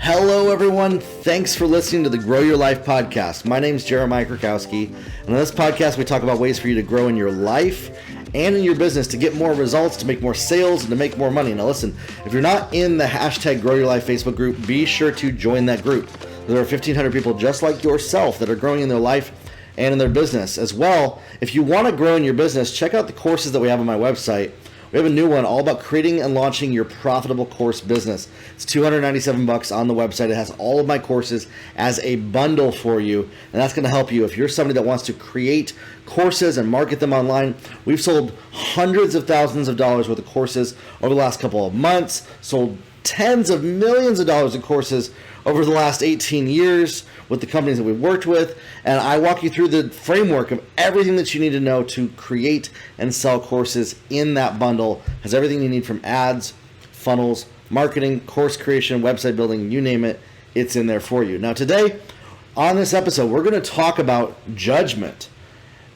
Hello, everyone. Thanks for listening to the Grow Your Life podcast. My name is Jeremiah Krakowski, and on this podcast, we talk about ways for you to grow in your life and in your business to get more results, to make more sales, and to make more money. Now, listen, if you're not in the hashtag Grow Your Life Facebook group, be sure to join that group. There are 1,500 people just like yourself that are growing in their life and in their business as well. If you want to grow in your business, check out the courses that we have on my website. We have a new one all about creating and launching your profitable course business. It's $297 on the website. It has all of my courses as a bundle for you, and that's going to help you if you're somebody that wants to create courses and market them online. We've sold hundreds of thousands of dollars worth of courses over the last couple of months, sold tens of millions of dollars in courses over the last 18 years with the companies that we've worked with, and I walk you through the framework of everything that you need to know to create and sell courses in that bundle. It has everything you need from ads, funnels, marketing, course creation, website building, you name it, it's in there for you. Now today, on this episode, we're going to talk about judgment.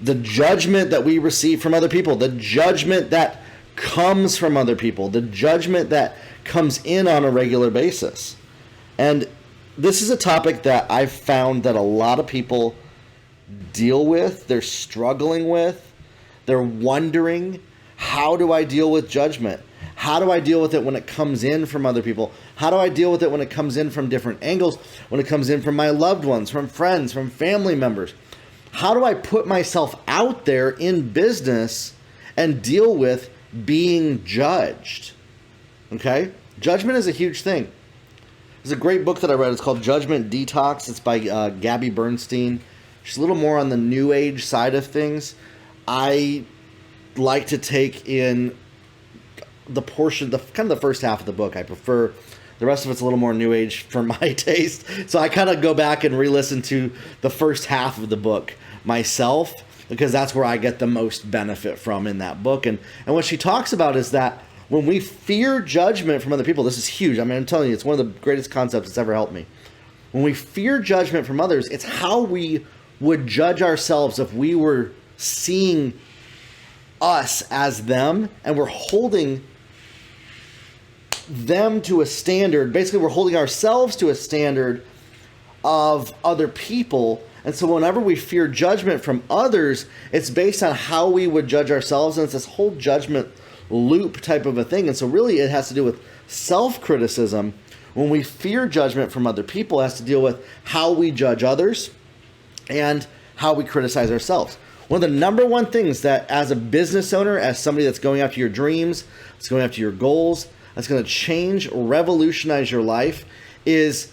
The judgment that we receive from other people, the judgment that comes from other people, the judgment that comes in on a regular basis. And this is a topic that I've found that a lot of people deal with, they're struggling with, they're wondering, how do I deal with judgment? How do I deal with it when it comes in from other people? How do I deal with it when it comes in from different angles, when it comes in from my loved ones, from friends, from family members? How do I put myself out there in business and deal with being judged? Okay? Judgment is a huge thing. There's a great book that I read. It's called Judgment Detox. It's by Gabby Bernstein. She's a little more on the new age side of things. I like to take in the portion, kind of the first half of the book. I prefer the rest of it's a little more new age for my taste. So I kind of go back and re-listen to the first half of the book myself, because that's where I get the most benefit from in that book. And what she talks about is that when we fear judgment from other people, this is huge. I mean, I'm telling you, it's one of the greatest concepts that's ever helped me. When we fear judgment from others, it's how we would judge ourselves if we were seeing us as them and we're holding them to a standard. Basically, we're holding ourselves to a standard of other people. And so whenever we fear judgment from others, it's based on how we would judge ourselves. And it's this whole judgment loop type of a thing. And so really it has to do with self-criticism. When we fear judgment from other people, it has to deal with how we judge others and how we criticize ourselves. One of the number one things that as a business owner, as somebody that's going after your dreams, that's going after your goals, that's going to change, revolutionize your life, is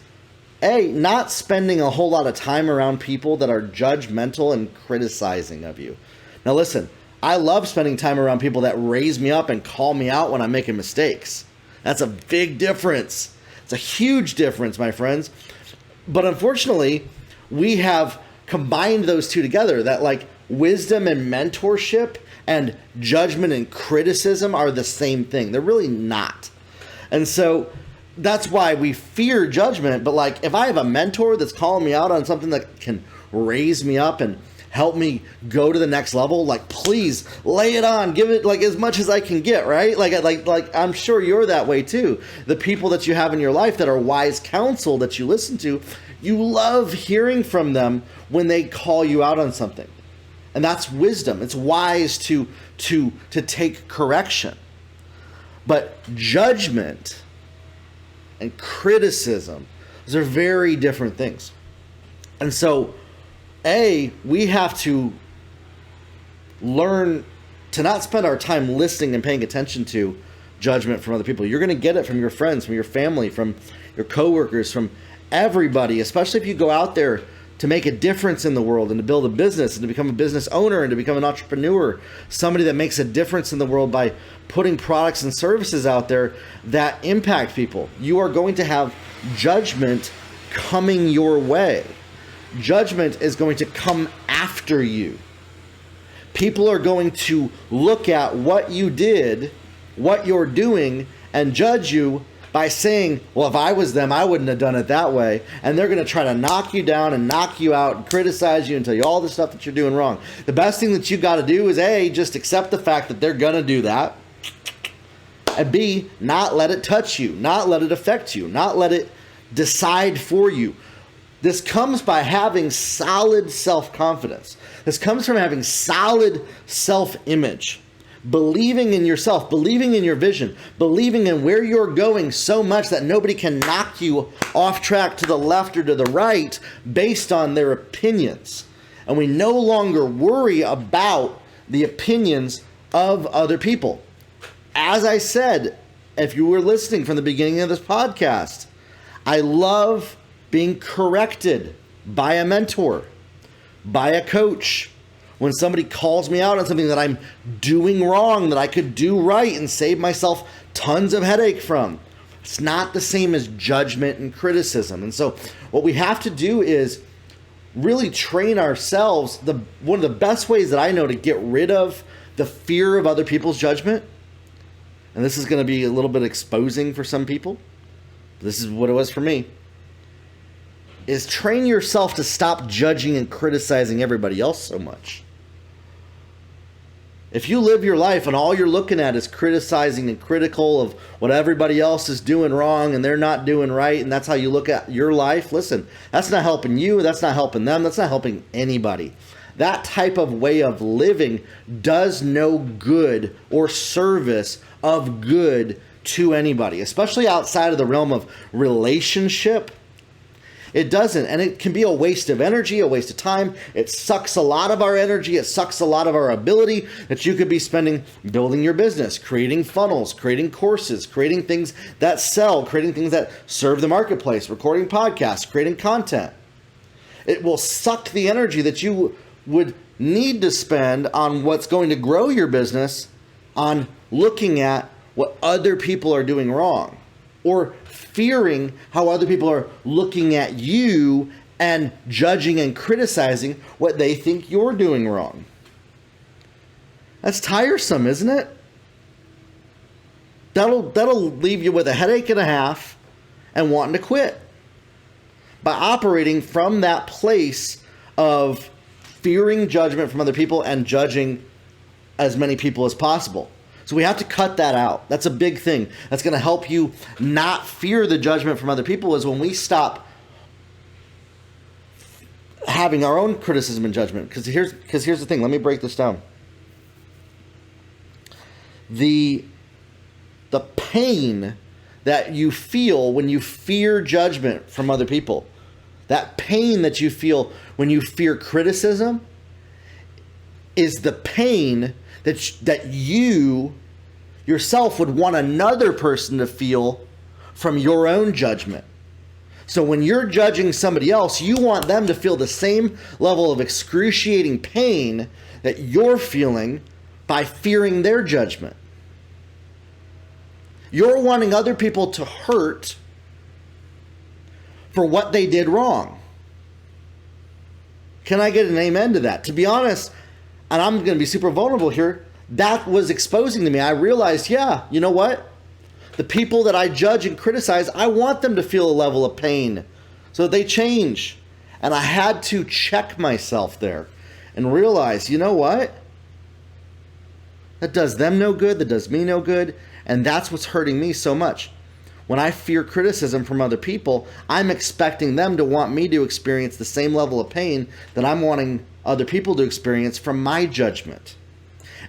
not spending a whole lot of time around people that are judgmental and criticizing of you. Now listen, I love spending time around people that raise me up and call me out when I'm making mistakes. That's a big difference. It's a huge difference, my friends. But unfortunately, we have combined those two together, that like wisdom and mentorship and judgment and criticism are the same thing. They're really not. And so that's why we fear judgment. But like if I have a mentor that's calling me out on something that can raise me up and help me go to the next level, like please lay it on, give it like as much as I can get, right? Like I'm sure you're that way too. The people that you have in your life that are wise counsel that you listen to, you love hearing from them when they call you out on something. And that's wisdom. It's wise to take correction. But judgment and criticism, those are very different things. And so we have to learn to not spend our time listening and paying attention to judgment from other people. You're going to get it from your friends, from your family, from your coworkers, from everybody, especially if you go out there to make a difference in the world and to build a business and to become a business owner and to become an entrepreneur, somebody that makes a difference in the world by putting products and services out there that impact people. You are going to have judgment coming your way. Judgment is going to come after you. People are going to look at what you did, what you're doing, and judge you by saying, well, if I was them, I wouldn't have done it that way. And they're going to try to knock you down and knock you out and criticize you and tell you all the stuff that you're doing wrong. The best thing that you got to do is A, just accept the fact that they're going to do that. And B, not let it touch you, not let it affect you, not let it decide for you. This comes by having solid self-confidence. This comes from having solid self-image, believing in yourself, believing in your vision, believing in where you're going so much that nobody can knock you off track to the left or to the right based on their opinions. And we no longer worry about the opinions of other people. As I said, if you were listening from the beginning of this podcast, I love being corrected by a mentor, by a coach. When somebody calls me out on something that I'm doing wrong, that I could do right and save myself tons of headache from. It's not the same as judgment and criticism. And so what we have to do is really train ourselves. One of the best ways that I know to get rid of the fear of other people's judgment, and this is going to be a little bit exposing for some people, this is what it was for me, is train yourself to stop judging and criticizing everybody else so much. If you live your life and all you're looking at is criticizing and critical of what everybody else is doing wrong and they're not doing right, and that's how you look at your life, listen, that's not helping you, that's not helping them, that's not helping anybody. That type of way of living does no good or service of good to anybody, especially outside of the realm of relationship. It doesn't, and it can be a waste of energy, a waste of time. It sucks a lot of our energy. It sucks a lot of our ability that you could be spending building your business, creating funnels, creating courses, creating things that sell, creating things that serve the marketplace, recording podcasts, creating content. It will suck the energy that you would need to spend on what's going to grow your business, on looking at what other people are doing wrong, or fearing how other people are looking at you and judging and criticizing what they think you're doing wrong. That's tiresome, isn't it? That'll leave you with a headache and a half and wanting to quit. By operating from that place of fearing judgment from other people and judging as many people as possible. So we have to cut that out. That's a big thing. That's going to help you not fear the judgment from other people, is when we stop having our own criticism and judgment. Because here's the thing. Let me break this down. The pain that you feel when you fear judgment from other people, that pain that you feel when you fear criticism, is the pain that you yourself would want another person to feel from your own judgment. So when you're judging somebody else, you want them to feel the same level of excruciating pain that you're feeling by fearing their judgment. You're wanting other people to hurt for what they did wrong. Can I get an amen to that? To be honest, and I'm going to be super vulnerable here, that was exposing to me. I realized, yeah, you know what? The people that I judge and criticize, I want them to feel a level of pain so that they change. And I had to check myself there and realize, you know what? That does them no good. That does me no good. And that's what's hurting me so much. When I fear criticism from other people, I'm expecting them to want me to experience the same level of pain that I'm wanting other people to experience from my judgment.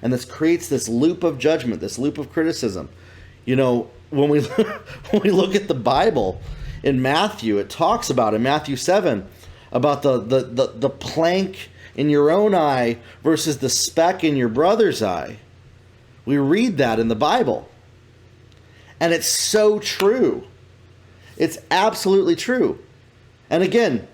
And this creates this loop of judgment, this loop of criticism. You know, when we look at the Bible in Matthew, it talks about, in Matthew 7, about the plank in your own eye versus the speck in your brother's eye. We read that in the Bible. And it's so true. It's absolutely true. And again,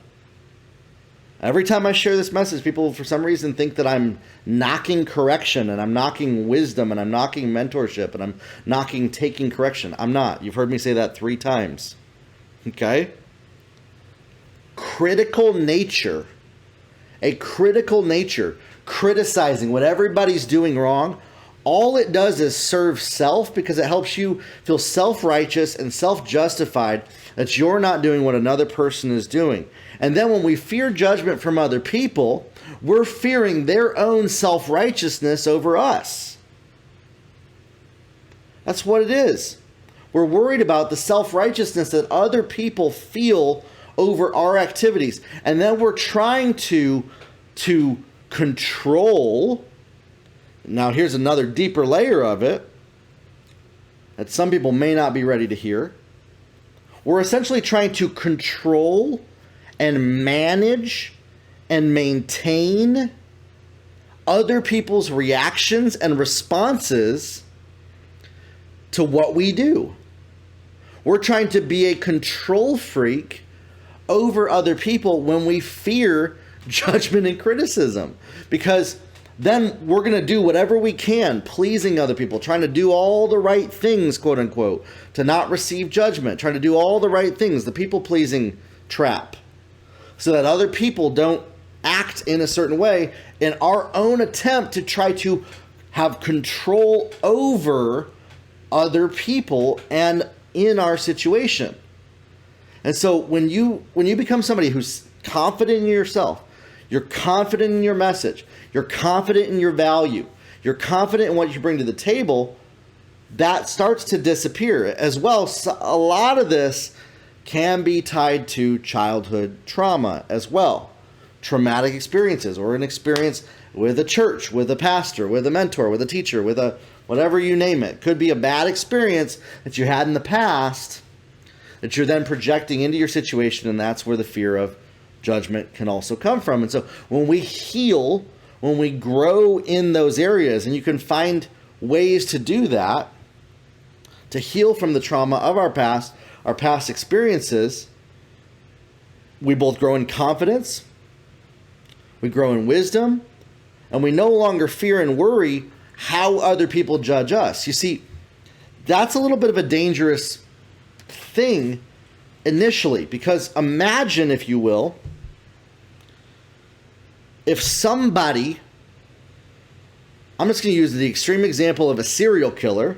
every time I share this message, people for some reason think that I'm knocking correction and I'm knocking wisdom and I'm knocking mentorship and I'm knocking taking correction. I'm not. You've heard me say that 3 times. Okay? Critical nature, a critical nature, criticizing what everybody's doing wrong, all it does is serve self, because it helps you feel self-righteous and self-justified that you're not doing what another person is doing. And then when we fear judgment from other people, we're fearing their own self-righteousness over us. That's what it is. We're worried about the self-righteousness that other people feel over our activities. And then we're trying to control. Now, here's another deeper layer of it that some people may not be ready to hear. We're essentially trying to control and manage and maintain other people's reactions and responses to what we do. We're trying to be a control freak over other people when we fear judgment and criticism, because then we're going to do whatever we can, pleasing other people, trying to do all the right things, quote unquote, to not receive judgment, trying to do all the right things, the people-pleasing trap, so that other people don't act in a certain way in our own attempt to try to have control over other people and in our situation. And so when you become somebody who's confident in yourself, you're confident in your message, you're confident in your value, you're confident in what you bring to the table, that starts to disappear as well. So a lot of this can be tied to childhood trauma as well. Traumatic experiences, or an experience with a church, with a pastor, with a mentor, with a teacher, with a whatever you name it. Could be a bad experience that you had in the past that you're then projecting into your situation, and that's where the fear of judgment can also come from. And so when we heal, when we grow in those areas, and you can find ways to do that, to heal from the trauma of our past experiences, we both grow in confidence, we grow in wisdom, and we no longer fear and worry how other people judge us. You see, that's a little bit of a dangerous thing initially, because imagine, if you will, if somebody, I'm just going to use the extreme example of a serial killer,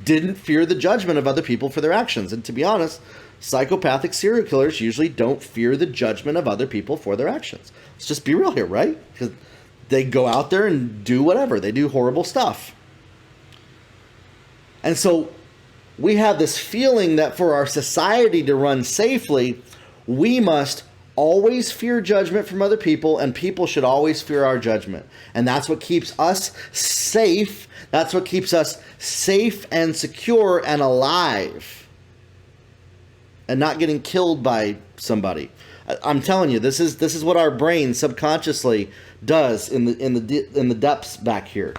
didn't fear the judgment of other people for their actions. And to be honest, psychopathic serial killers usually don't fear the judgment of other people for their actions. Let's just be real here, right? Because they go out there and do whatever. They do horrible stuff. And so we have this feeling that for our society to run safely, we must always fear judgment from other people, and people should always fear our judgment. And that's what keeps us safe. That's what keeps us safe and secure and alive, and not getting killed by somebody. I'm telling you, this is what our brain subconsciously does in the depths back here.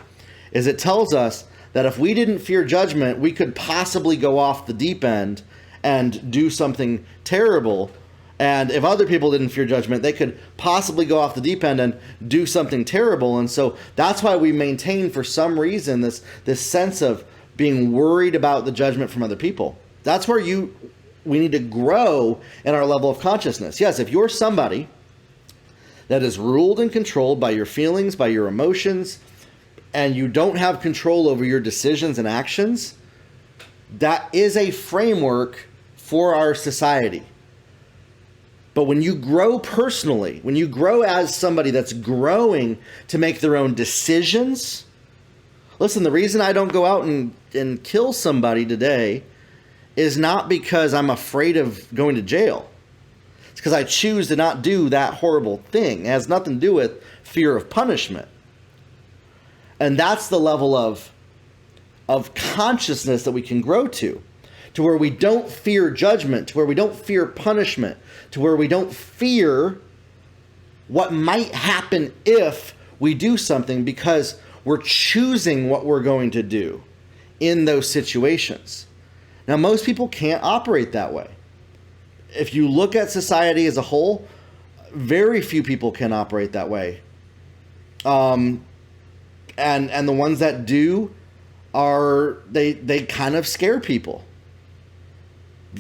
Is it tells us that if we didn't fear judgment, we could possibly go off the deep end and do something terrible. And if other people didn't fear judgment, they could possibly go off the deep end and do something terrible. And so that's why we maintain, for some reason, this sense of being worried about the judgment from other people. That's where we need to grow in our level of consciousness. Yes, if you're somebody that is ruled and controlled by your feelings, by your emotions, and you don't have control over your decisions and actions, that is a framework for our society. But when you grow personally, when you grow as somebody that's growing to make their own decisions, listen, the reason I don't go out and kill somebody today is not because I'm afraid of going to jail. It's because I choose to not do that horrible thing. It has nothing to do with fear of punishment. And that's the level of consciousness that we can grow to where we don't fear judgment, to where we don't fear punishment, to where we don't fear what might happen if we do something, because we're choosing what we're going to do in those situations. Now, most people can't operate that way. If you look at society as a whole, very few people can operate that way. And the ones that do they kind of scare people,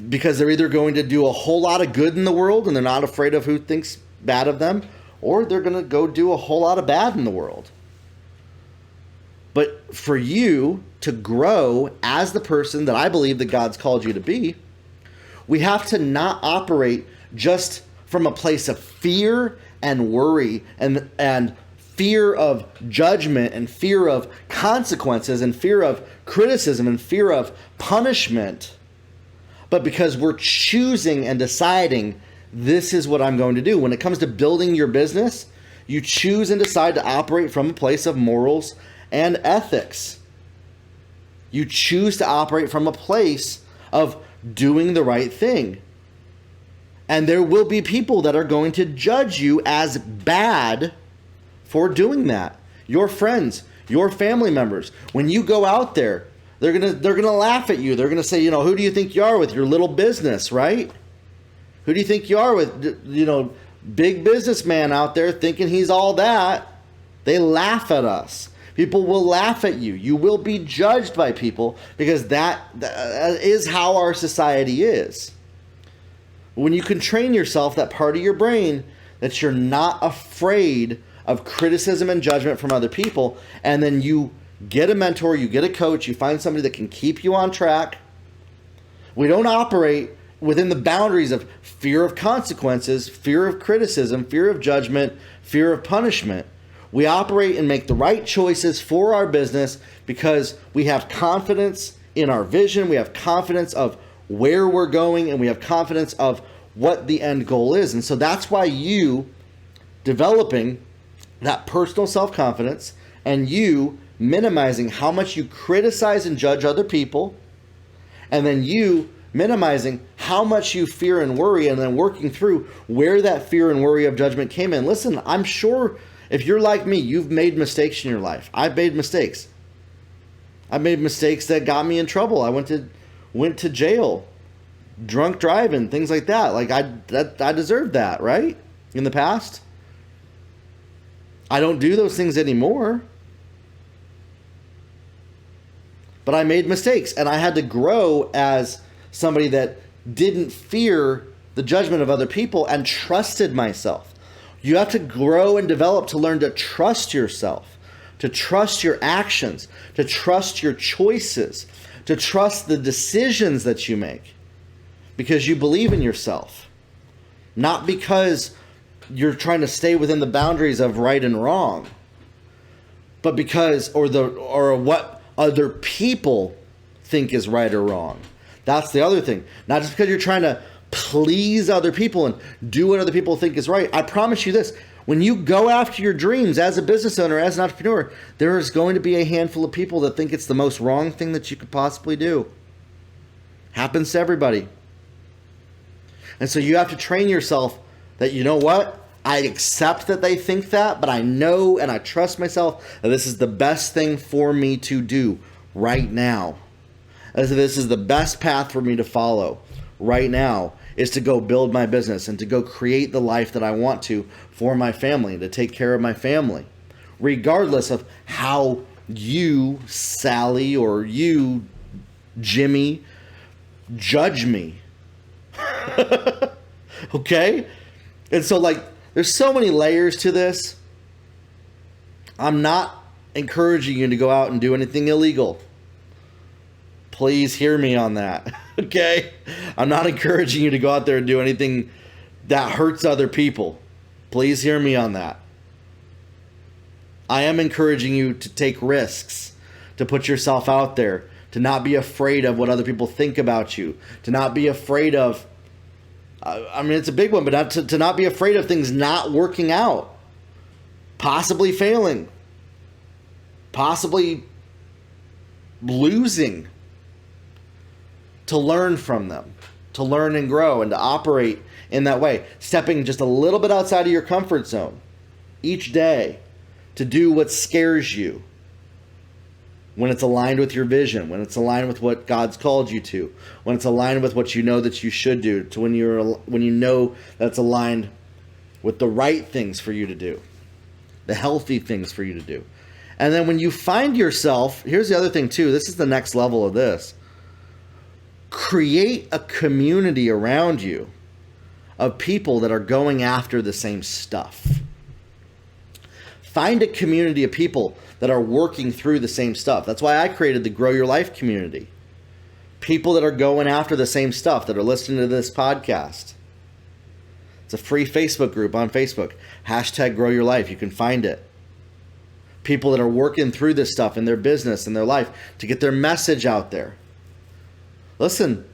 because they're either going to do a whole lot of good in the world and they're not afraid of who thinks bad of them, or they're going to go do a whole lot of bad in the world. But for you to grow as the person that I believe that God's called you to be, we have to not operate just from a place of fear and worry and fear of judgment and fear of consequences and fear of criticism and fear of punishment, but because we're choosing and deciding this is what I'm going to do. When it comes to building your business, you choose and decide to operate from a place of morals and ethics. You choose to operate from a place of doing the right thing. And there will be people that are going to judge you as bad for doing that. Your friends, your family members. When you go out there, they're gonna laugh at you. They're gonna say, who do you think you are with your little business, right? Who do you think you are with, big businessman out there thinking he's all that? They laugh at us. People will laugh at you. You will be judged by people because that is how our society is. When you can train yourself, that part of your brain, that you're not afraid of criticism and judgment from other people, and then you get a mentor, you get a coach, you find somebody that can keep you on track. We don't operate within the boundaries of fear of consequences, fear of criticism, fear of judgment, fear of punishment. We operate and make the right choices for our business because we have confidence in our vision, we have confidence of where we're going, and we have confidence of what the end goal is. And so that's why you developing that personal self-confidence and you minimizing how much you criticize and judge other people, and then you minimizing how much you fear and worry, and then working through where that fear and worry of judgment came in. Listen, I'm sure if you're like me, you've made mistakes in your life. I've made mistakes. I've made mistakes that got me in trouble. I went to jail, drunk driving, things like that. Like I deserved that, right? In the past. I don't do those things anymore. But I made mistakes, and I had to grow as somebody that didn't fear the judgment of other people and trusted myself. You have to grow and develop to learn to trust yourself, to trust your actions, to trust your choices, to trust the decisions that you make because you believe in yourself, not because you're trying to stay within the boundaries of right and wrong, but because or what other people think is right or wrong. That's the other thing. Not just because you're trying to please other people and do what other people think is right. I promise you this, when you go after your dreams as a business owner, as an entrepreneur, there is going to be a handful of people that think it's the most wrong thing that you could possibly do. Happens to everybody. And so you have to train yourself that, you know what? I accept that they think that, but I know and I trust myself that this is the best thing for me to do right now. As this is the best path for me to follow right now, is to go build my business and to go create the life that I want to for my family and to take care of my family, regardless of how you, Sally, or you, Jimmy, judge me. Okay? And so, there's so many layers to this. I'm not encouraging you to go out and do anything illegal. Please hear me on that, okay? I'm not encouraging you to go out there and do anything that hurts other people. Please hear me on that. I am encouraging you to take risks, to put yourself out there, to not be afraid of what other people think about you, to not be afraid of, it's a big one, but to not be afraid of things not working out, possibly failing, possibly losing, to learn from them, to learn and grow and to operate in that way, stepping just a little bit outside of your comfort zone each day to do what scares you when it's aligned with your vision, when it's aligned with what God's called you to, when it's aligned with what you know that you should do, to when you know that's aligned with the right things for you to do, the healthy things for you to do. And then when you find yourself, here's the other thing too, this is the next level of this. Create a community around you of people that are going after the same stuff. Find a community of people that are working through the same stuff. That's why I created the Grow Your Life community. People that are going after the same stuff, that are listening to this podcast. It's a free Facebook group on Facebook. #Grow Your Life. You can find it. people that are working through this stuff in their business, in their life, to get their message out there. Listen,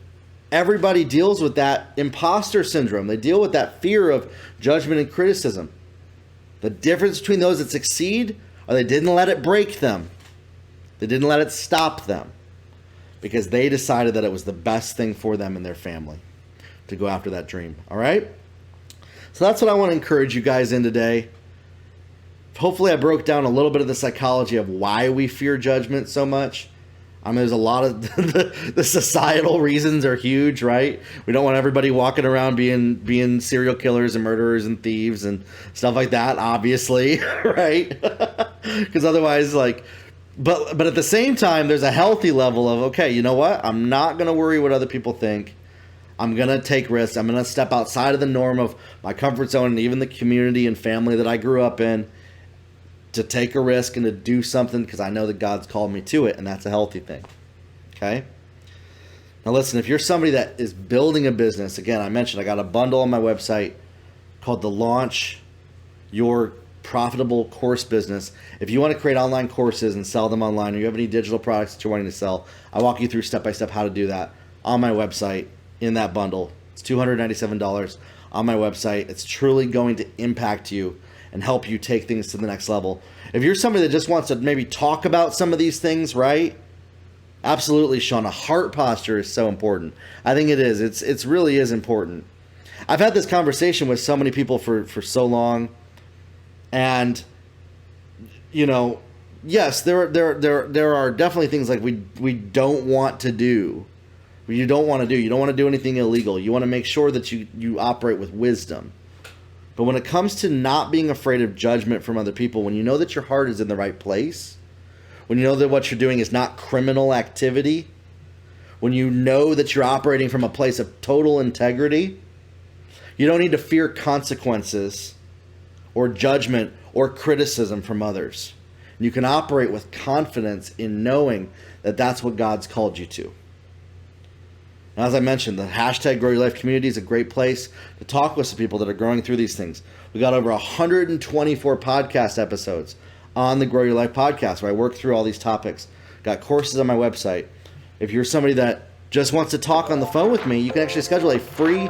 everybody deals with that imposter syndrome. They deal with that fear of judgment and criticism. The difference between those that succeed are they didn't let it break them. They didn't let it stop them because they decided that it was the best thing for them and their family to go after that dream. All right? So that's what I want to encourage you guys in today. Hopefully I broke down a little bit of the psychology of why we fear judgment so much. I mean, there's a lot of the societal reasons are huge, right? We don't want everybody walking around being serial killers and murderers and thieves and stuff like that, obviously, right? Because otherwise, but at the same time, there's a healthy level of, okay, you know what? I'm not going to worry what other people think. I'm going to take risks. I'm going to step outside of the norm of my comfort zone and even the community and family that I grew up in, to take a risk and to do something because I know that God's called me to it, and that's a healthy thing. Okay? Now listen, if you're somebody that is building a business, again, I mentioned I got a bundle on my website called the Launch Your Profitable Course Business. If you want to create online courses and sell them online, or you have any digital products that you're wanting to sell, I walk you through step-by-step how to do that on my website in that bundle. It's $297 on my website. It's truly going to impact you and help you take things to the next level. If you're somebody that just wants to maybe talk about some of these things, right? Absolutely, Sean. A heart posture is so important. I think it is. It's really is important. I've had this conversation with so many people for so long, and yes, there are definitely things like we don't want to do. You don't want to do. You don't want to do anything illegal. You want to make sure that you operate with wisdom. But when it comes to not being afraid of judgment from other people, when you know that your heart is in the right place, when you know that what you're doing is not criminal activity, when you know that you're operating from a place of total integrity, you don't need to fear consequences or judgment or criticism from others. You can operate with confidence in knowing that that's what God's called you to. Now, as I mentioned, the hashtag Grow Your Life community is a great place to talk with some people that are growing through these things. We got over 124 podcast episodes on the Grow Your Life podcast where I work through all these topics. Got courses on my website. If you're somebody that just wants to talk on the phone with me, you can actually schedule a free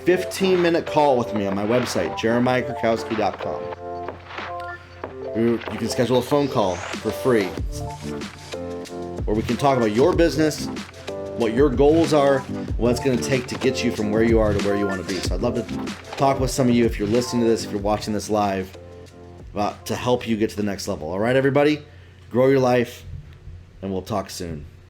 15-minute call with me on my website, jeremiahkrakowski.com. You can schedule a phone call for free where we can talk about your business, what your goals are, what it's going to take to get you from where you are to where you want to be. So I'd love to talk with some of you if you're listening to this, if you're watching this live, to help you get to the next level. All right, everybody? Grow your life, and we'll talk soon.